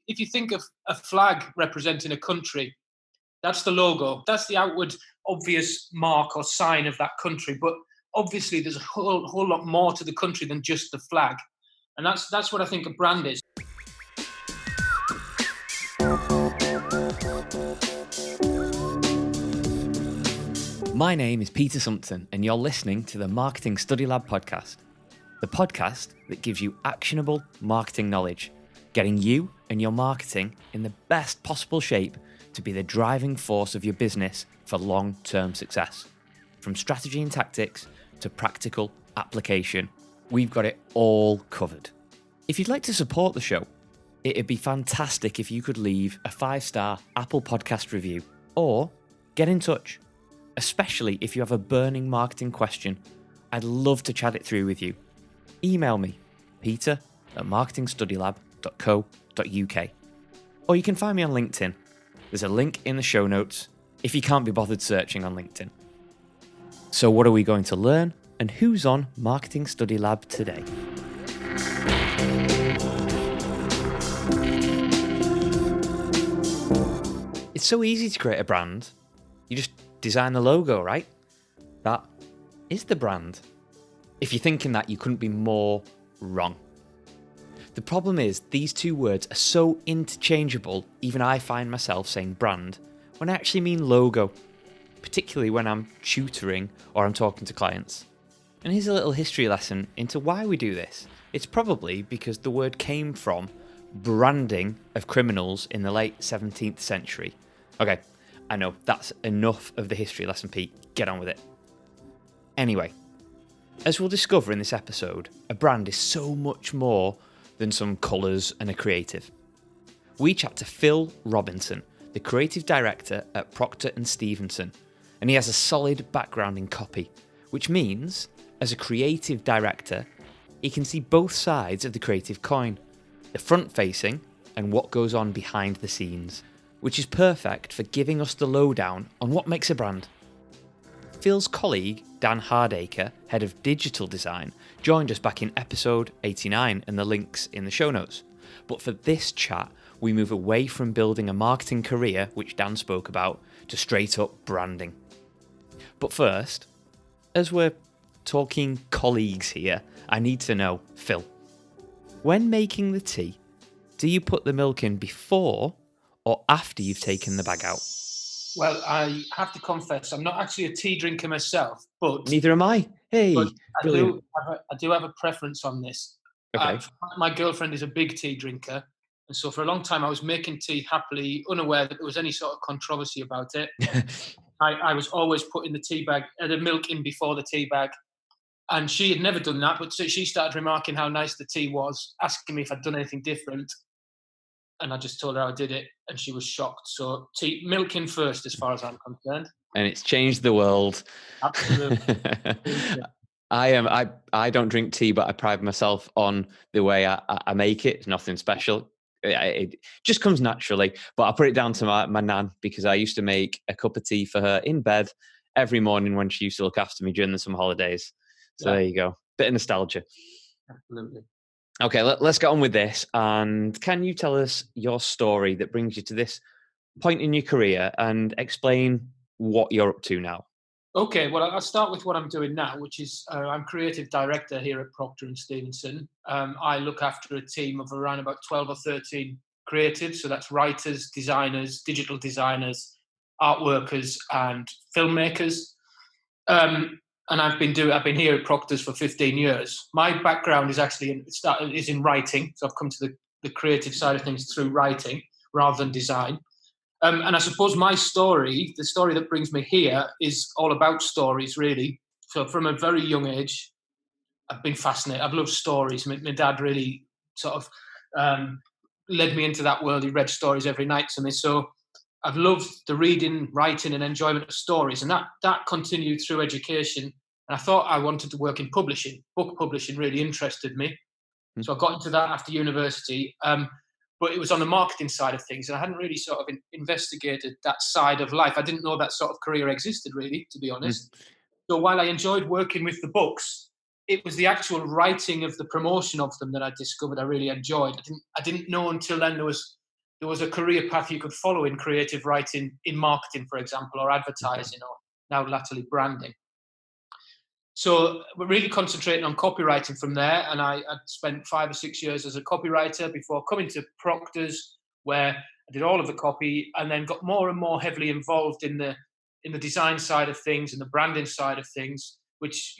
if you think of a flag representing a country, that's the logo. That's the outward obvious mark or sign of that country. But obviously, there's a whole lot more to the country than just the flag. And that's what I think a brand is. My name is Peter Sumpton, and you're listening to the Marketing Study Lab podcast, the podcast that gives you actionable marketing knowledge, getting you and your marketing in the best possible shape to be the driving force of your business for long-term success. From strategy and tactics to practical application, we've got it all covered. If you'd like to support the show, it'd be fantastic if you could leave a 5-star Apple Podcast review or get in touch. Especially if you have a burning marketing question, I'd love to chat it through with you. Email me, peter@marketingstudylab.co.uk. Or you can find me on LinkedIn. There's a link in the show notes if you can't be bothered searching on LinkedIn. So what are we going to learn, and who's on Marketing Study Lab today? It's so easy to create a brand. You just design the logo, right? That is the brand. If you're thinking that, you couldn't be more wrong. The problem is these two words are so interchangeable, even I find myself saying brand when I actually mean logo, particularly when I'm tutoring or I'm talking to clients. And here's a little history lesson into why we do this. It's probably because the word came from branding of criminals in the late 17th century. Okay, I know, that's enough of the history lesson, Pete. Get on with it. Anyway, as we'll discover in this episode, a brand is so much more than some colours and a creative. We chat to Phil Robinson, the creative director at Proctor and Stevenson, and he has a solid background in copy, which means, as a creative director, he can see both sides of the creative coin, the front-facing and what goes on behind the scenes, which is perfect for giving us the lowdown on what makes a brand. Phil's colleague, Dan Hardacre, head of digital design, joined us back in episode 89, and the link's in the show notes. But for this chat, we move away from building a marketing career, which Dan spoke about, to straight up branding. But first, as we're talking colleagues here, I need to know, Phil, when making the tea, do you put the milk in before or after you've taken the bag out? Well, I have to confess, I'm not actually a tea drinker myself, but Neither am I. Hey, but brilliant. I do have a preference on this. Okay. My girlfriend is a big tea drinker, and so for a long time I was making tea happily, unaware that there was any sort of controversy about it. I was always putting the milk in before the tea bag, and she had never done that, but so she started remarking how nice the tea was, asking me if I'd done anything different. And I just told her I did it, and she was shocked. So milk in first, as far as I'm concerned. And it's changed the world. Absolutely. I don't drink tea, but I pride myself on the way I make it. It's nothing special. It just comes naturally. But I put it down to my nan, because I used to make a cup of tea for her in bed every morning when she used to look after me during the summer holidays. So There you go. Bit of nostalgia. Absolutely. Okay, let's get on with this. And can you tell us your story that brings you to this point in your career and explain what you're up to now? Okay, well, I'll start with what I'm doing now, which is I'm creative director here at Proctor and Stevenson. I look after a team of around about 12 or 13 creatives. So that's writers, designers, digital designers, art workers, and filmmakers. And I've been here at Proctor's for 15 years. My background is actually in writing, so I've come to the creative side of things through writing rather than design. And I suppose my story, the story that brings me here, is all about stories, really. So from a very young age, I've been fascinated. I've loved stories. My dad really sort of led me into that world. He read stories every night to me. So I've loved the reading, writing, and enjoyment of stories, and that continued through education. And I thought I wanted to work in publishing. Book publishing really interested me, so I got into that after university. But it was on the marketing side of things, and I hadn't really sort of investigated that side of life. I didn't know that sort of career existed, really, to be honest. So while I enjoyed working with the books, it was the actual writing of the promotion of them that I discovered I really enjoyed. I didn't know until then there was there was a career path you could follow in creative writing, in marketing, for example, or advertising, or now latterly branding. So we're really concentrating on copywriting from there. And I spent 5 or 6 years as a copywriter before coming to Proctor's, where I did all of the copy, and then got more and more heavily involved in the design side of things and the branding side of things, which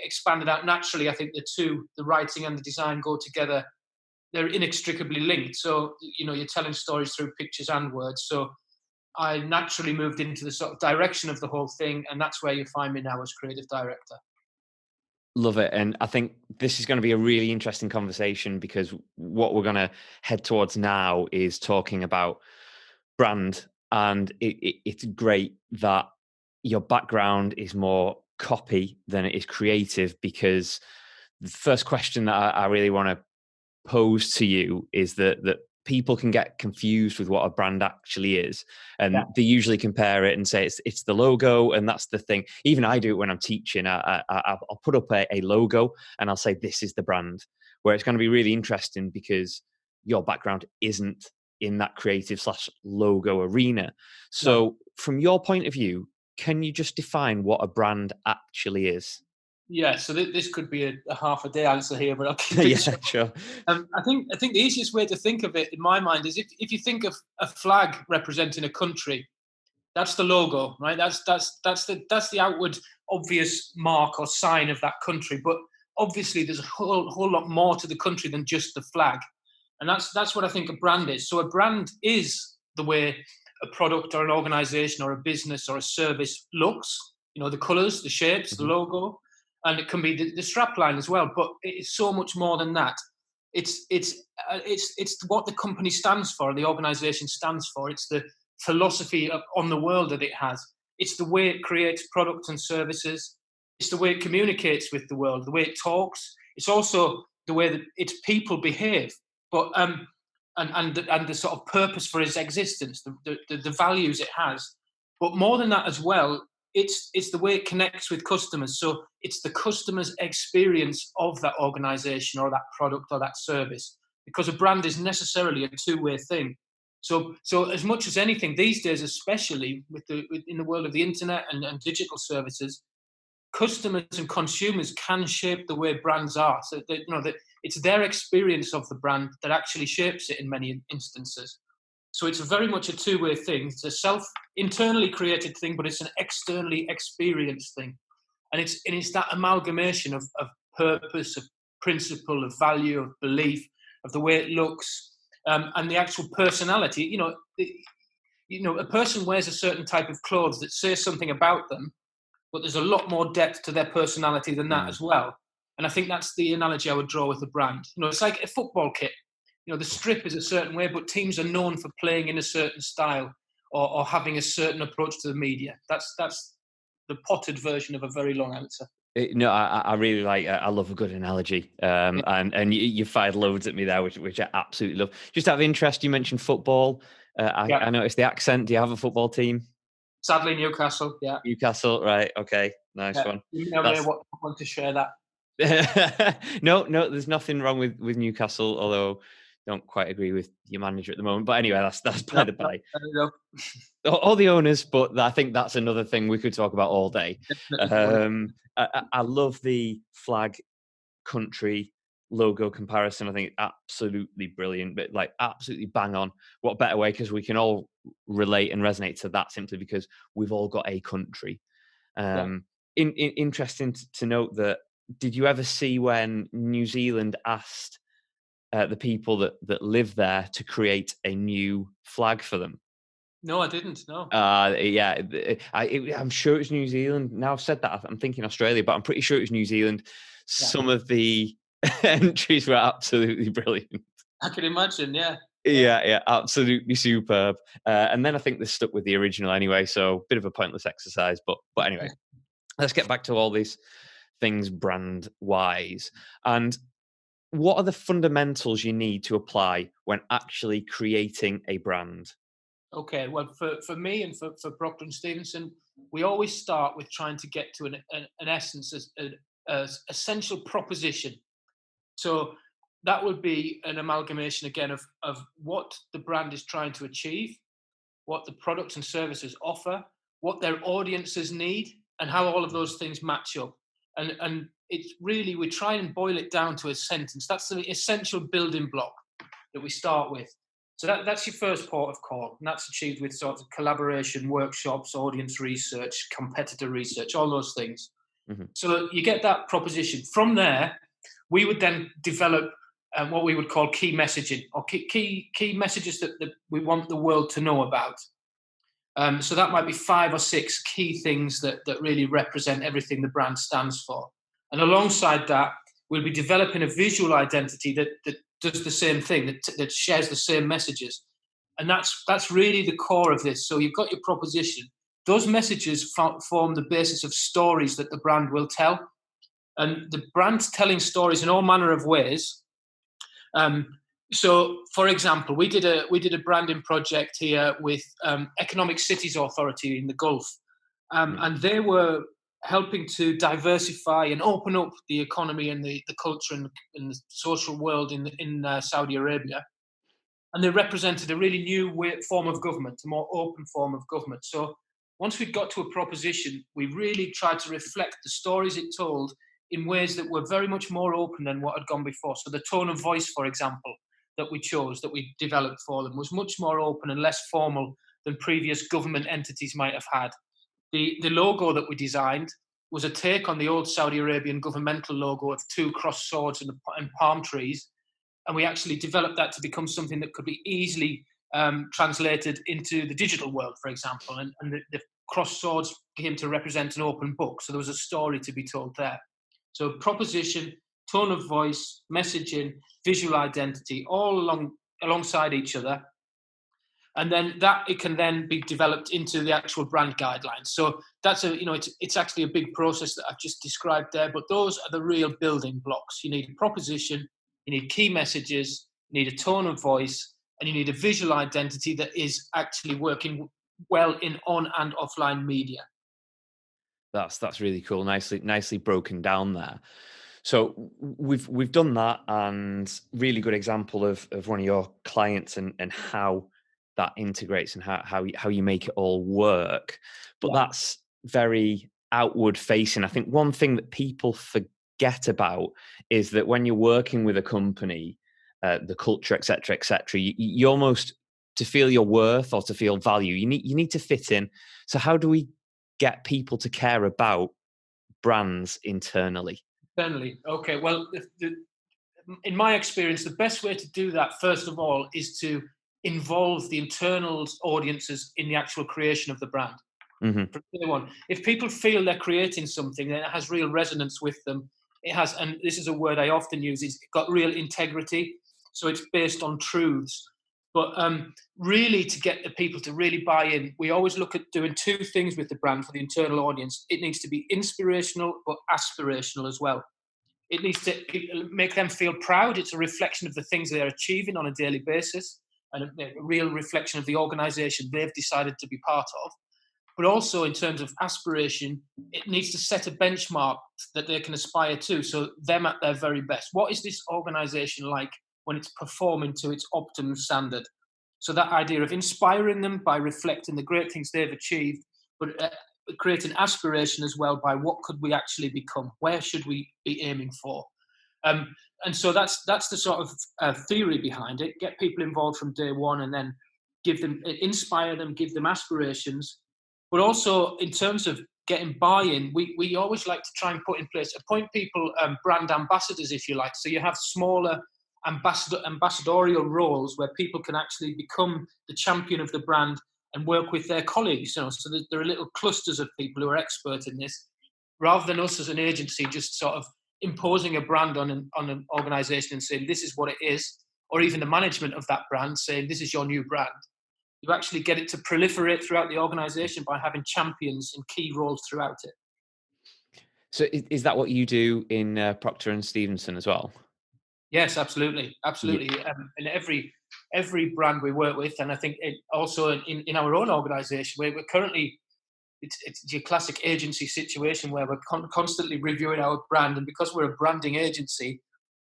expanded out naturally. I think the writing and the design go together. They're inextricably linked. So you're telling stories through pictures and words. So I naturally moved into the sort of direction of the whole thing, and that's where you find me now as creative director. Love it. And I think this is going to be a really interesting conversation, because what we're going to head towards now is talking about brand. And it's great that your background is more copy than it is creative, because the first question that I really want to pose to you is that people can get confused with what a brand actually is, and Yeah. they usually compare it and say it's the logo, and that's the thing. Even I do it when I'm teaching. I'll put up a logo and I'll say this is the brand. Where it's going to be really interesting, because your background isn't in that creative / logo arena. So No. from your point of view, can you just define what a brand actually is? Yeah, so this could be a half a day answer here, but I'll keep it Yeah, short. sure. I think the easiest way to think of it, in my mind, is if you think of a flag representing a country, that's the logo, right? That's the outward obvious mark or sign of that country. But obviously, there's a whole lot more to the country than just the flag, and that's what I think a brand is. So a brand is the way a product or an organization or a business or a service looks. The colors, the shapes, the Mhm. logo, and it can be the strap line as well. But it's so much more than that. It's what the company stands for, the organization stands for. It's the philosophy on the world that it has. It's the way it creates products and services. It's the way it communicates with the world, the way it talks. It's also the way that its people behave. But and the sort of purpose for its existence, the values it has. But more than that as well, it's the way it connects with customers. So it's the customer's experience of that organization or that product or that service. Because a brand is necessarily a two-way thing. So as much as anything these days, especially in the world of the internet and digital services, customers and consumers can shape the way brands are. So that it's their experience of the brand that actually shapes it in many instances. So it's very much a two-way thing. It's a internally created thing, but it's an externally experienced thing. And it's that amalgamation of purpose, of principle, of value, of belief, of the way it looks, and the actual personality. A person wears a certain type of clothes that say something about them, but there's a lot more depth to their personality than that Mm. as well. And I think that's the analogy I would draw with a brand. It's like a football kit. The strip is a certain way, but teams are known for playing in a certain style or having a certain approach to the media. That's the potted version of a very long answer. No, I really like. I love a good analogy, Yeah. and you fired loads at me there, which I absolutely love. Just out of interest, you mentioned football. Yeah. I noticed the accent. Do you have a football team? Sadly, Newcastle. Yeah. Newcastle, right? Okay, nice Yeah. one. You may That's want to share that. no. There's nothing wrong with Newcastle, although I don't quite agree with your manager at the moment. But anyway, that's by No, the no, by. no, All the owners, but I think that's another thing we could talk about all day. definitely one. I love the flag country logo comparison. I think it's absolutely brilliant, but like absolutely bang on. What better way? Because we can all relate and resonate to that simply because we've all got a country. Yeah. Interesting to note that. Did you ever see when New Zealand asked the people that live there to create a new flag for them? No, I didn't. No. Yeah, I'm sure it was New Zealand. Now I've said that, I'm thinking Australia, but I'm pretty sure it was New Zealand. Yeah. Some of the entries were absolutely brilliant. I can imagine. Yeah. Yeah. Yeah, absolutely superb. And then I think they stuck with the original anyway, so bit of a pointless exercise. But anyway, let's get back to all these things brand wise. And what are the fundamentals you need to apply when actually creating a brand? Okay, well, for me and for Proctor and Stevenson, we always start with trying to get to an essence, as an essential proposition. So that would be an amalgamation again of what the brand is trying to achieve, what the products and services offer, what their audiences need, and how all of those things match up. And it's really, we try and boil it down to a sentence. That's the essential building block that we start with. So that's your first port of call, and that's achieved with sort of collaboration, workshops, audience research, competitor research, all those things. Mm-hmm. So you get that proposition. From there, we would then develop what we would call key messaging, or key messages that we want the world to know about. So that might be 5 or 6 key things that really represent everything the brand stands for. And alongside that, we'll be developing a visual identity that does the same thing, that shares the same messages. And that's really the core of this. So you've got your proposition. Those messages form the basis of stories that the brand will tell. And the brand's telling stories in all manner of ways. So, for example, we did a branding project here with Economic Cities Authority in the Gulf, and they were helping to diversify and open up the economy and the culture and the social world in Saudi Arabia. And they represented a really new form of government, a more open form of government. So once we got to a proposition, we really tried to reflect the stories it told in ways that were very much more open than what had gone before. So the tone of voice, for example, that we developed for them was much more open and less formal than previous government entities might have had. The logo that we designed was a take on the old Saudi Arabian governmental logo of 2 crossed swords and palm trees. And we actually developed that to become something that could be easily translated into the digital world, for example. And the crossed swords came to represent an open book. So there was a story to be told there. So proposition, tone of voice, messaging, visual identity, all alongside each other. And then it can then be developed into the actual brand guidelines. So that's it's actually a big process that I've just described there, but those are the real building blocks. You need a proposition, you need key messages, you need a tone of voice, and you need a visual identity that is actually working well in on and offline media. That's really cool. Nicely broken down there. So we've done that, and really good example of one of your clients and how that integrates and how you make it all work. But that's very outward facing. I think one thing that people forget about is that when you're working with a company, the culture, etc., you almost, to feel your worth or to feel value, you need to fit in. So how do we get people to care about brands internally? Okay. Well, in my experience, the best way to do that, first of all, is to involve the internal audiences in the actual creation of the brand. Mm-hmm. From day one, if people feel they're creating something that has real resonance with them, it has, and this is a word I often use, it's got real integrity. So it's based on truths. But really, to get the people to really buy in, we always look at doing 2 things with the brand for the internal audience. It needs to be inspirational, but aspirational as well. It needs to make them feel proud. It's a reflection of the things they're achieving on a daily basis, and a real reflection of the organization they've decided to be part of. But also in terms of aspiration, it needs to set a benchmark that they can aspire to. So them at their very best. What is this organization like when it's performing to its optimum standard? So that idea of inspiring them by reflecting the great things they've achieved, but creating aspiration as well by what could we actually become? Where should we be aiming for? And so that's the sort of theory behind it. Get people involved from day one, and then inspire them, give them aspirations. But also in terms of getting buy-in, we always like to try and appoint people brand ambassadors, if you like. So you have smaller ambassadorial roles where people can actually become the champion of the brand and work with their colleagues. So there are little clusters of people who are expert in this, rather than us as an agency just sort of imposing a brand on an organization and saying this is what it is, or even the management of that brand saying this is your new brand. You actually get it to proliferate throughout the organization by having champions in key roles throughout it. So is that what you do in Proctor and Stevenson as well? Yes, absolutely. Yeah. In every brand we work with, and I think also in our own organisation, we're currently, it's your classic agency situation where we're constantly reviewing our brand, and because we're a branding agency,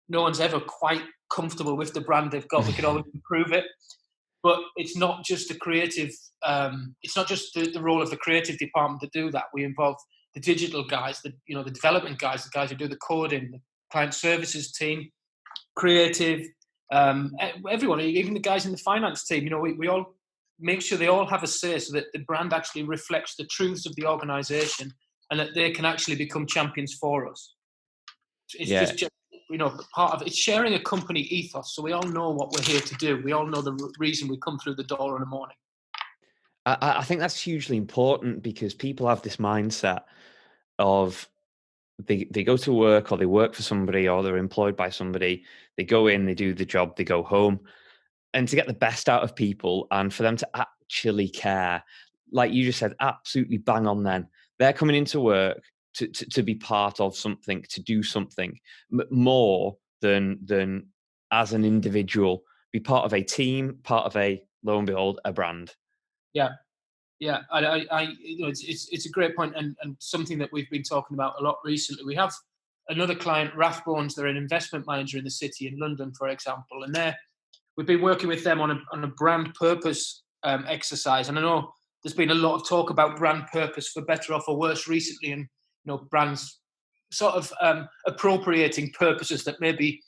no one's ever quite comfortable with the brand they've got, we can always improve it. But it's not just the creative. It's not just the role of the creative department to do that. We involve the digital guys, the development guys, the guys who do the coding, the client services team, creative, everyone, even the guys in the finance team. We all make sure they all have a say, so that the brand actually reflects the truths of the organisation, and that they can actually become champions for us. It's just part of it's sharing a company ethos, so we all know what we're here to do. We all know the reason we come through the door in the morning. I think that's hugely important, because people have this mindset of they go to work, or they work for somebody, or they're employed by somebody. They go in, they do the job, they go home. And to get the best out of people, and for them to actually care, like you just said, absolutely bang on then. They're coming into work to be part of something, to do something more than as an individual, be part of a team, part of lo and behold, a brand. Yeah. It's a great point, and something that we've been talking about a lot recently. We have another client, Rathbones. They're an investment manager in the city in London, for example, and we've been working with them on a brand purpose exercise. And I know there's been a lot of talk about brand purpose, for better or for worse, recently, and brands sort of appropriating purposes that maybe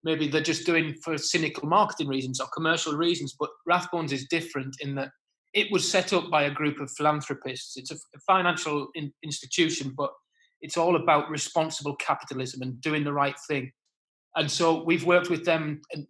they're just doing for cynical marketing reasons or commercial reasons. But Rathbones is different in that it was set up by a group of philanthropists. It's a financial institution, but it's all about responsible capitalism and doing the right thing. And so we've worked with them and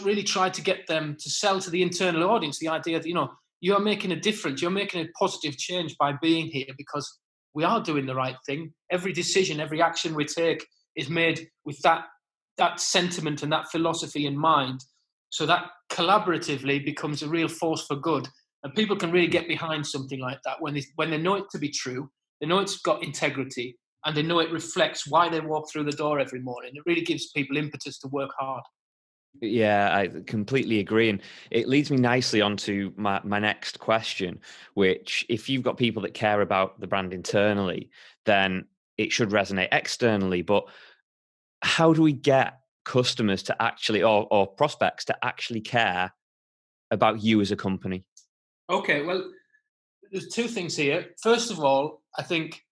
really tried to get them to sell to the internal audience the idea that, you are making a difference. You're making a positive change by being here, because we are doing the right thing. Every decision, every action we take is made with that sentiment and that philosophy in mind. So that collaboratively becomes a real force for good. And people can really get behind something like that when they know it to be true, they know it's got integrity, and they know it reflects why they walk through the door every morning. It really gives people impetus to work hard. Yeah, I completely agree. And it leads me nicely onto my next question, which, if you've got people that care about the brand internally, then it should resonate externally. But how do we get customers to actually, or prospects to actually care about you as a company? Okay, well, there's two things here. First of all, I think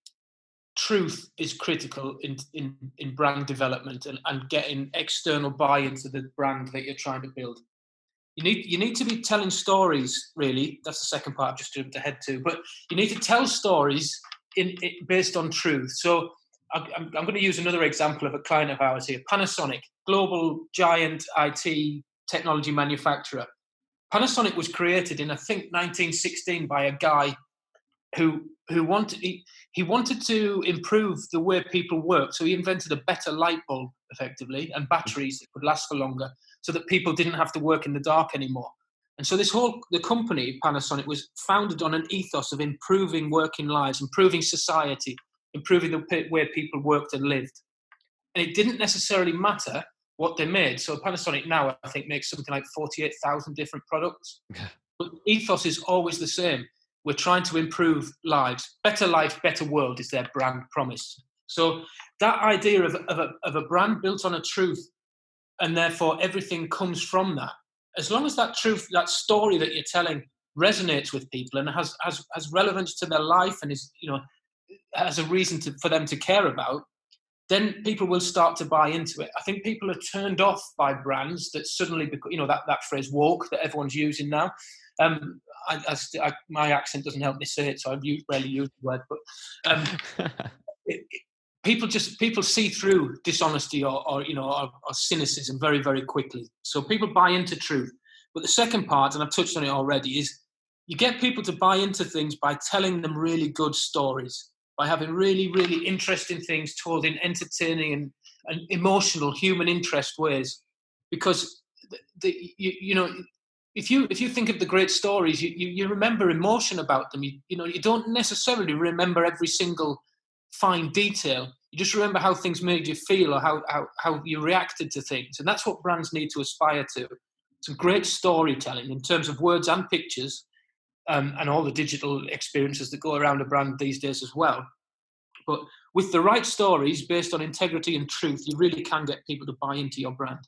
truth is critical in brand development and getting external buy-in to the brand that you're trying to build. You need to be telling stories, really. That's the second part I've just jumped ahead to. But you need to tell stories based on truth. So I'm going to use another example of a client of ours here, Panasonic, global giant IT technology manufacturer. Panasonic was created in, I think, 1916 by a guy who wanted to improve the way people work. So he invented a better light bulb, effectively, and batteries that could last for longer, so that people didn't have to work in the dark anymore. And so the company, Panasonic, was founded on an ethos of improving working lives, improving society, improving the way people worked and lived. And it didn't necessarily matter what they made. So Panasonic now, I think, makes something like 48,000 different products. But the ethos is always the same. We're trying to improve lives. Better life, better world is their brand promise. So that idea of a brand built on a truth, and therefore everything comes from that. As long as that truth, that story that you're telling, resonates with people and has relevance to their life, and is, has a reason for them to care about, then people will start to buy into it. I think people are turned off by brands that suddenly, that phrase woke that everyone's using now. My accent doesn't help me say it, so I rarely use the word. But people see through dishonesty or cynicism very, very quickly. So people buy into truth. But the second part, and I've touched on it already, is you get people to buy into things by telling them really good stories, by having really, really interesting things told in entertaining and emotional, human interest ways. Because if you think of the great stories, you remember emotion about them. You don't necessarily remember every single fine detail. You just remember how things made you feel, or how you reacted to things. And that's what brands need to aspire to. Some great storytelling in terms of words and pictures, and all the digital experiences that go around a brand these days as well. But with the right stories based on integrity and truth, you really can get people to buy into your brand.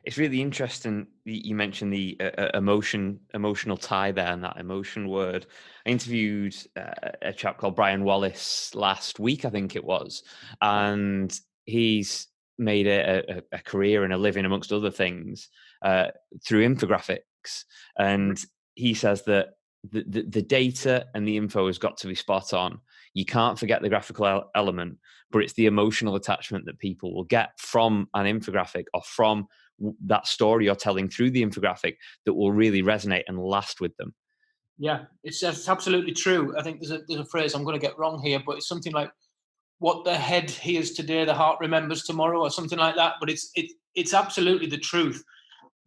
It's really interesting. You mentioned the emotional tie there, and that emotion word. I interviewed a chap called Brian Wallace last week, I think it was, and he's made a career and a living, amongst other things, uh, through infographics. And he says that the data and the info has got to be spot on. You can't forget the graphical element, but it's the emotional attachment that people will get from an infographic or from that story you're telling through the infographic that will really resonate and last with them. Yeah, it's absolutely true. I think there's a phrase I'm going to get wrong here, but it's something like "What the head hears today, the heart remembers tomorrow," or something like that. But it's absolutely the truth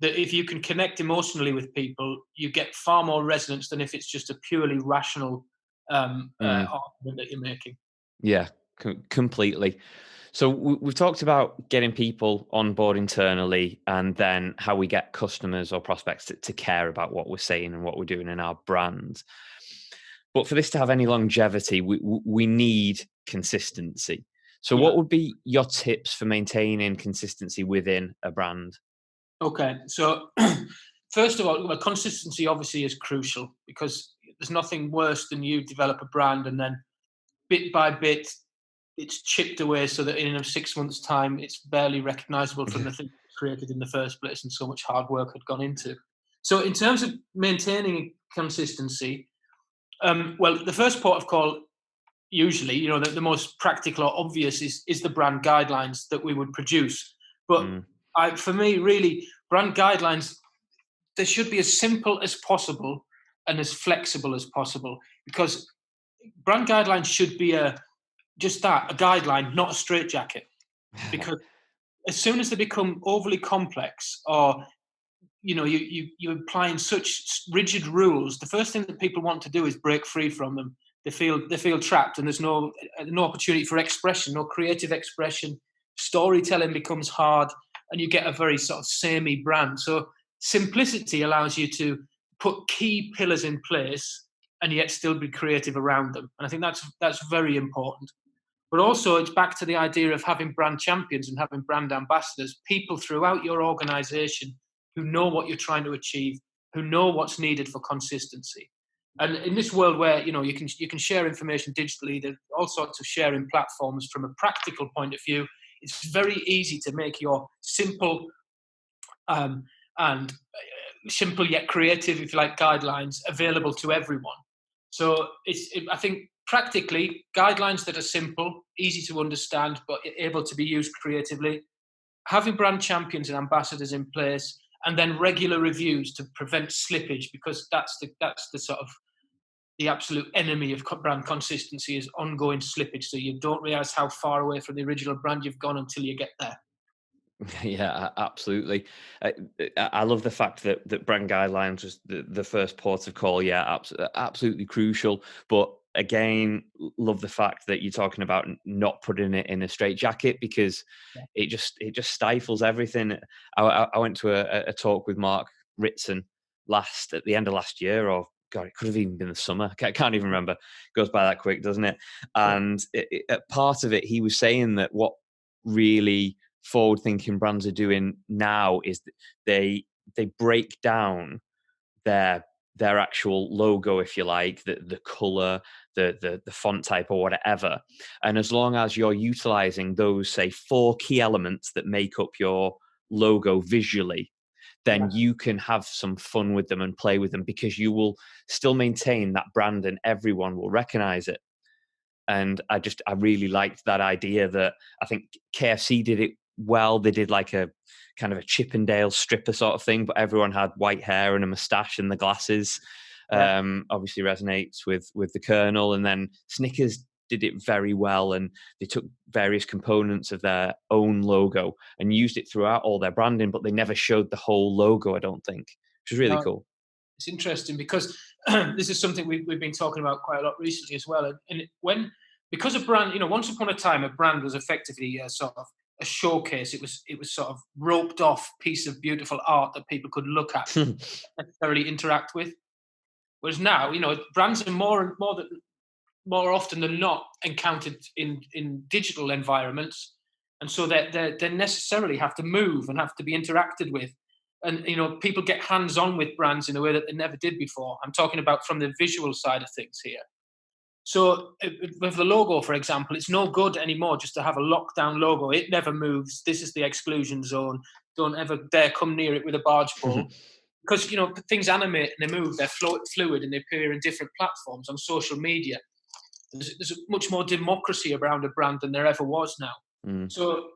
that if you can connect emotionally with people, you get far more resonance than if it's just a purely rational Mm, argument that you're making. yeah, completely. So we've talked about getting people on board internally, and then how we get customers or prospects to care about what we're saying and what we're doing in our brand. But for this to have any longevity, we need consistency. So Yeah. what would be your tips for maintaining consistency within a brand? Okay. So first of all, well, consistency obviously is crucial because there's nothing worse than you develop a brand and then bit by bit it's chipped away so that in 6 months' time it's barely recognizable from the thing it was created in the first place and so much hard work had gone into. So in terms of maintaining consistency, well, the first port of call usually, the most practical or obvious is the brand guidelines that we would produce. But Mm, for me, really, brand guidelines, they should be as simple as possible and as flexible as possible because brand guidelines should be just that, a guideline, not a straitjacket. Because as soon as they become overly complex or you're applying such rigid rules, the first thing that people want to do is break free from them. They feel trapped and there's no opportunity for expression, no creative expression. Storytelling becomes hard and you get a very sort of samey brand. So simplicity allows you to put key pillars in place and yet still be creative around them, and I think that's very important. But also, it's back to the idea of having brand champions and having brand ambassadors, people throughout your organization who know what you're trying to achieve, who know what's needed for consistency. And in this world where you can share information digitally, there's all sorts of sharing platforms. From a practical point of view, it's very easy to make your um, and simple yet creative, if you like, guidelines available to everyone. So I think practically guidelines that are simple, easy to understand, but able to be used creatively. Having brand champions and ambassadors in place, and then regular reviews to prevent slippage, because that's the sort of the absolute enemy of brand consistency is ongoing slippage. So you don't realize how far away from the original brand you've gone until you get there. yeah, absolutely. I, I love the fact that brand guidelines was the first port of call. Yeah, absolutely crucial. But again, love the fact that you're talking about not putting it in a straitjacket, because Yeah. it just stifles everything. I went to a talk with Mark Ritson at the end of last year, or God, it could have even been the summer. I can't even remember. It goes by that quick, doesn't it? Yeah. And part of it, he was saying that what really forward-thinking brands are doing now is that they break down their actual logo, if you like, the color, the font type, or whatever. And as long as you're utilizing those, say, 4 key elements that make up your logo visually, then Yeah. you can have some fun with them and play with them, because you will still maintain that brand and everyone will recognize it. And I really liked that idea. That I think KFC did it well. They did like a kind of a Chippendale stripper sort of thing, but everyone had white hair and a mustache and the glasses. Yeah. Obviously resonates with the Colonel. And then Snickers did it very well, and they took various components of their own logo and used it throughout all their branding, but they never showed the whole logo, I don't think, which is really No, cool. it's interesting because this is something we've been talking about quite a lot recently as well. Because a brand, once upon a time, a brand was effectively a sort of a showcase. It was sort of roped off piece of beautiful art that people could look at, necessarily interact with. Whereas now, brands are more often than not encountered in digital environments. And so they necessarily have to move and have to be interacted with. And, people get hands-on with brands in a way that they never did before. I'm talking about from the visual side of things here. So with the logo, for example, it's no good anymore just to have a lockdown logo. It never moves. This is the exclusion zone. Don't ever dare come near it with a barge pole. Because, things animate and they move, they're fluid, and they appear in different platforms on social media. There's much more democracy around a brand than there ever was now. So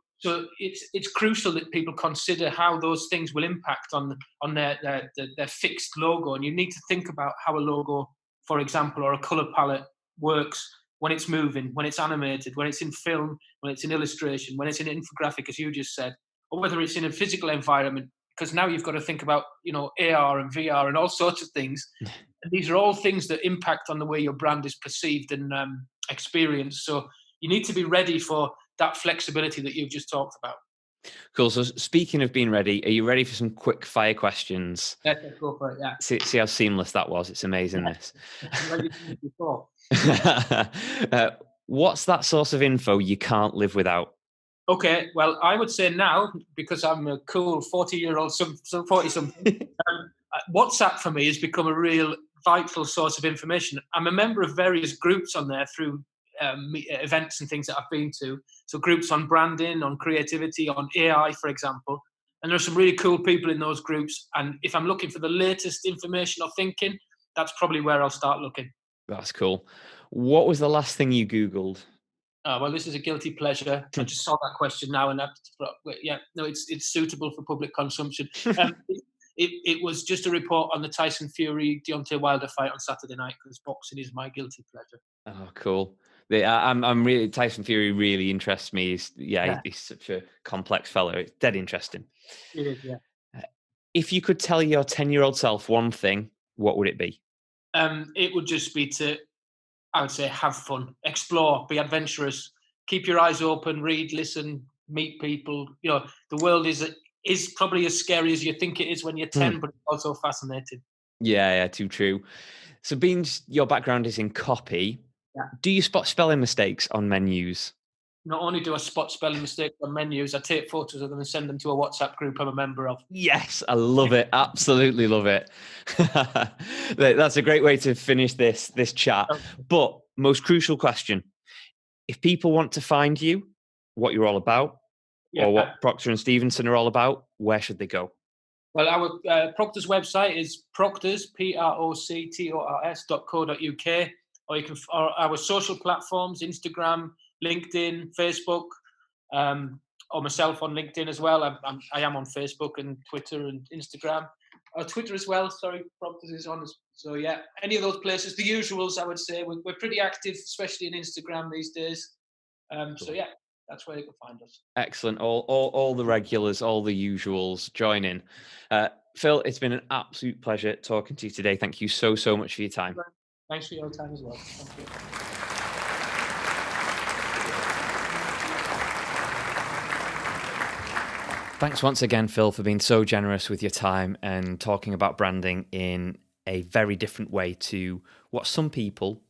it's crucial that people consider how those things will impact on their fixed logo. And you need to think about how a logo, for example, or a color palette works when it's moving, when it's animated, when it's in film, when it's in illustration, when it's in infographic, as you just said, or whether it's in a physical environment. Because now you've got to think about, AR and VR and all sorts of things. And these are all things that impact on the way your brand is perceived and experienced. So you need to be ready for that flexibility that you've just talked about. Cool. So speaking of being ready, are you ready for some quick fire questions? Yeah, go for it, yeah. See how seamless that was. It's amazing, this. Ready before. What's that source of info you can't live without? Okay, well, I would say now, because I'm a cool 40-year-old, 40-something, WhatsApp for me has become a real vital source of information. I'm a member of various groups on there through events and things that I've been to. So groups on branding, on creativity, on AI, for example. And there's some really cool people in those groups. And if I'm looking for the latest information or thinking, that's probably where I'll start looking. That's cool. What was the last thing you Googled? Well, this is a guilty pleasure. I just saw that question now, and it's suitable for public consumption. It was just a report on the Tyson Fury Deontay Wilder fight on Saturday night, because boxing is my guilty pleasure. Oh, cool. I'm really, Tyson Fury really interests me. He's such a complex fellow. It's dead interesting. It is, yeah. If you could tell your 10-year-old self one thing, what would it be? It would just be I would say, have fun, explore, be adventurous, keep your eyes open, read, listen, meet people. The world is probably as scary as you think it is when you're 10, but it's also fascinating. Yeah, too true. So being your background is in copy, do you spot spelling mistakes on menus? Not only do I spot spelling mistakes on menus, I take photos of them and send them to a WhatsApp group I'm a member of. Yes, I love it. Absolutely love it. That's a great way to finish this chat. But most crucial question, if people want to find you, what you're all about, or what Proctor and Stevenson are all about, where should they go? Well, our Proctor's website is proctors, proctors.co.uk, or you can our social platforms, Instagram, LinkedIn, Facebook, or myself on LinkedIn as well. I am on Facebook and Twitter and Instagram. Twitter as well, sorry, Proctors is on. So yeah, any of those places, the usuals, I would say. We're pretty active, especially in Instagram these days. Cool. So yeah, that's where you can find us. Excellent. All the regulars, all the usuals, join in. Phil, it's been an absolute pleasure talking to you today. Thank you so much for your time. Thanks for your time as well. Thank you. Thanks once again, Phil, for being so generous with your time and talking about branding in a very different way to what some people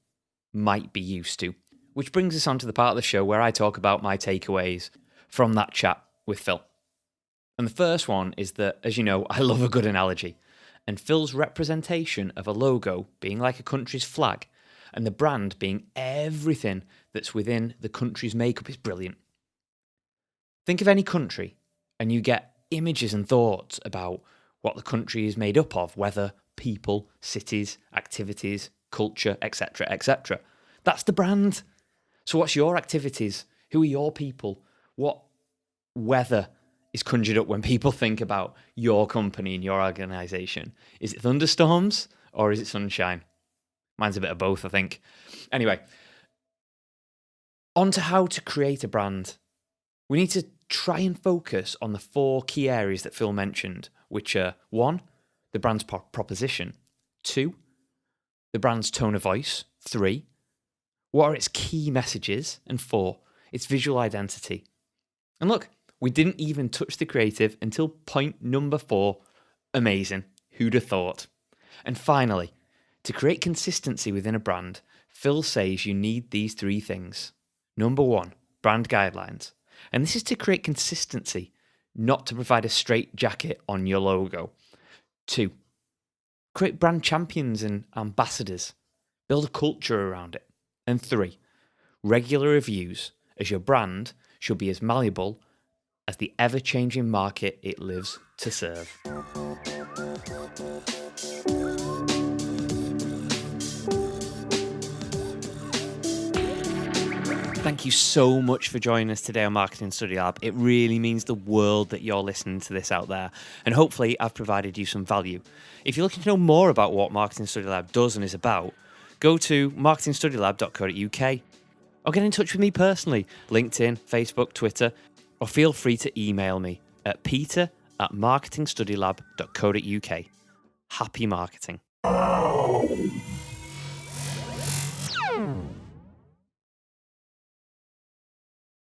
might be used to. Which brings us on to the part of the show where I talk about my takeaways from that chat with Phil. And the first one is that, as you know, I love a good analogy. And Phil's representation of a logo being like a country's flag and the brand being everything that's within the country's makeup is brilliant. Think of any country and you get images and thoughts about what the country is made up of, weather, people, cities, activities, culture, etc., etc. That's the brand. So what's your activities? Who are your people? What weather is conjured up when people think about your company and your organisation? Is it thunderstorms or is it sunshine? Mine's a bit of both, I think. Anyway, on to how to create a brand. We need to try and focus on the 4 key areas that Phil mentioned, which are 1, the brand's proposition, 2, the brand's tone of voice, 3, what are its key messages, and 4, its visual identity. And look, we didn't even touch the creative until point number 4. Amazing. Who'd have thought? And finally, to create consistency within a brand, Phil says you need these 3 things. Number 1, brand guidelines. And this is to create consistency, not to provide a straight jacket on your logo. 2, create brand champions and ambassadors. Build a culture around it. And 3, regular reviews, as your brand should be as malleable as the ever-changing market it lives to serve. Thank you so much for joining us today on Marketing Study Lab. It really means the world that you're listening to this out there. And hopefully I've provided you some value. If you're looking to know more about what Marketing Study Lab does and is about, go to marketingstudylab.co.uk or get in touch with me personally, LinkedIn, Facebook, Twitter, or feel free to email me at peter@marketingstudylab.co.uk. Happy marketing.